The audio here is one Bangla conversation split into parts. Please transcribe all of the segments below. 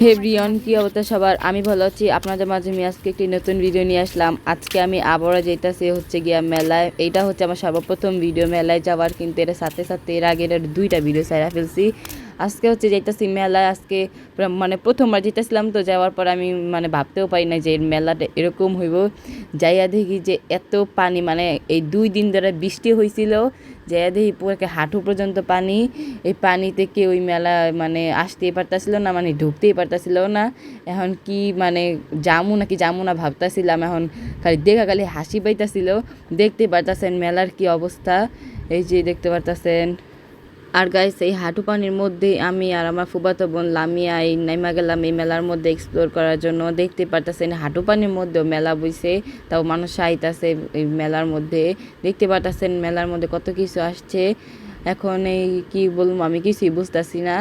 হে ব্রিয়ন, কি অবস্থা সবার? আমি ভালো আছি। আপনাদের মাঝে আমি আজকে একটি নতুন ভিডিও নিয়ে আসলাম। আজকে আমি আবারও যেতেছি হচ্ছে গিয়া মেলায়। এইটা হচ্ছে আমার সর্বপ্রথম ভিডিও মেলায় যাওয়ার, কিন্তু এর সাথে সাথে এর আগে এর দুইটা ভিডিও সাইরা ফেলছি। আজকে হচ্ছে যেতেছি মেলায়। আজকে মানে প্রথমবার যেতেছিলাম, তো যাওয়ার পর আমি মানে ভাবতেও পারি না যে এর মেলাটা এরকম হইব। যাইয়া দেখি যে এত পানি, মানে এই 2 দিন ধরে বৃষ্টি হয়েছিল, যাইয়া দেখি পুরো হাঁটু পর্যন্ত পানি। এই পানিতে কেউ ওই মেলা মানে আসতেই পারতাছিল না, মানে ঢুকতেই পারতাছিল না। এখন কি মানে যামু না ভাবতাছিলাম। এখন খালি দেখা খালি হাসি পাইতাছিল। দেখতে পারতাছেন মেলার কি অবস্থা, এই যে দেখতে পারতাছেন। আর গাইস, এই হাঁটু পানির মধ্যে আমি আর আমার ফুফাতো বোন লামিয়া এই নাইমা গেলাম এই মেলার মধ্যে এক্সপ্লোর করার জন্য। দেখতে পারতেছেন হাঁটু পানির মধ্যেও মেলা বইছে, তাও মানুষ আইতাছে এই মেলার মধ্যে। দেখতে পারতেছেন মেলার মধ্যে কত কিছু আসছে। এখন এই কি বলবো, আমি কিছুই বুঝতেছি না।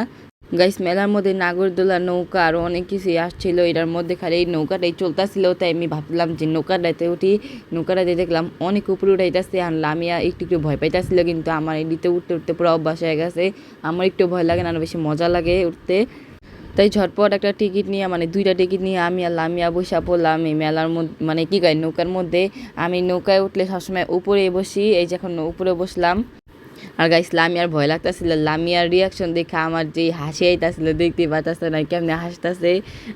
গাইস, মেলার মধ্যে নাগরদোলা, নৌকা আরও অনেক কিছুই আসছিল। এটার মধ্যে খালি এই নৌকাটাই চলতেছিল, তাই আমি ভাবলাম যে নৌকাটাতে উঠি। নৌকাটাতে দেখলাম অনেক উপরে উঠাইতেছে, আর লামিয়া একটু একটু ভয় পাইতেছিল, কিন্তু আমার এদিকে উঠতে উঠতে পুরো অভ্যাস হয়ে গেছে। আমার একটু ভয় লাগে না, আরও বেশি মজা লাগে উঠতে। তাই ঝটপট একটা টিকিট নিয়ে, মানে 2টা টিকিট নিয়ে আমি আর লামিয়া বসে পড়লাম এই মেলার মধ্যে, মানে কি গাই নৌকার মধ্যে। আমি নৌকায় উঠলে সবসময় উপরে বসি, এই যে এখন উপরে বসলাম। আর গাইস, লামিয়ার ভয় লাগতেছিল। লামিয়ার রিয়াকশন দেখে আমার যে হাসি আইতাছিল, দেখতে পাইতাছে না কেমনে হাসতেছে।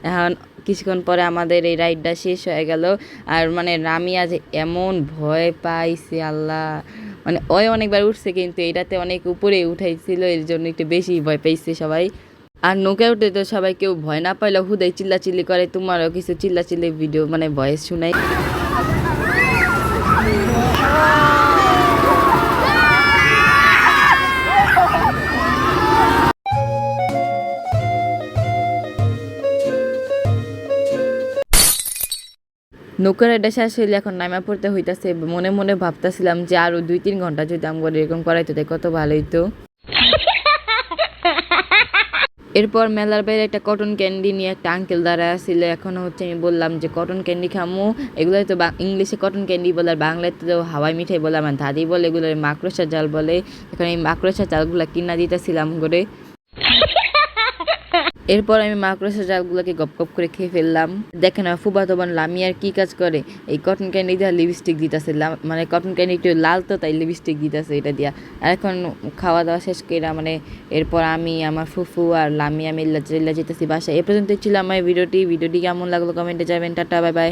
এখন কিছুক্ষণ পরে আমাদের এই রাইডটা শেষ হয়ে গেল। আর মানে লামিয়া যে এমন ভয় পাইছে আল্লাহ, মানে ওই অনেকবার উঠছে, কিন্তু এটাতে অনেক উপরে উঠাইছিল, এর জন্য একটু বেশি ভয় পাইছে সবাই। আর নৌকায় উঠে তো সবাই কেউ ভয় না পাইলেও হুদাই চিল্লাচিল্লি করে। তোমারও কিছু চিল্লাচিল্লি ভিডিও মানে ভয়েস শুনাই। নৌকার এটা শেষ হইলে এখন নামা পড়তে হইতাছে। মনে মনে ভাবতেছিলাম যে আরো 2-3 ঘন্টা যদি আমার এরকম করাইতো তাই কত ভালো হইতো। এরপর মেলার বাইরে একটা কটন ক্যান্ডি নিয়ে একটা আঙ্কেল দাঁড়ায় আসছিল। এখন হচ্ছে আমি বললাম যে কটন ক্যান্ডি খামু। এগুলোই তো ইংলিশে কটন ক্যান্ডি বলে, আর বাংলায় তো হাওয়াই মিঠাই বলে। আমার দাদি বলে এগুলো মাকড়সা জাল বলে। এখন এই মাকড়সা জালগুলো কিনা দিতেছিলাম করে। এরপর আমি মাকড়সা জালগুলোকে গপ গপ করে খেয়ে ফেললাম। দেখেন আমার ফুফাতো বোন লামিয়ার কি কাজ করে, এই কটন ক্যান্ডি দিয়ে লিপস্টিক দিতেছে। মানে কটন ক্যান্ডি একটু লাল তো, তাই লিপস্টিক দিতেছে এটা দিয়া। আর এখন খাওয়া দাওয়া শেষ করে মানে এরপর আমি আমার ফুফু আর লামিয়া মিল্লা যেতেছি বাসায়। এ পর্যন্ত ছিল আমার ভিডিওটি কেমন লাগলো কমেন্টে যাবেন। Tata, bye bye.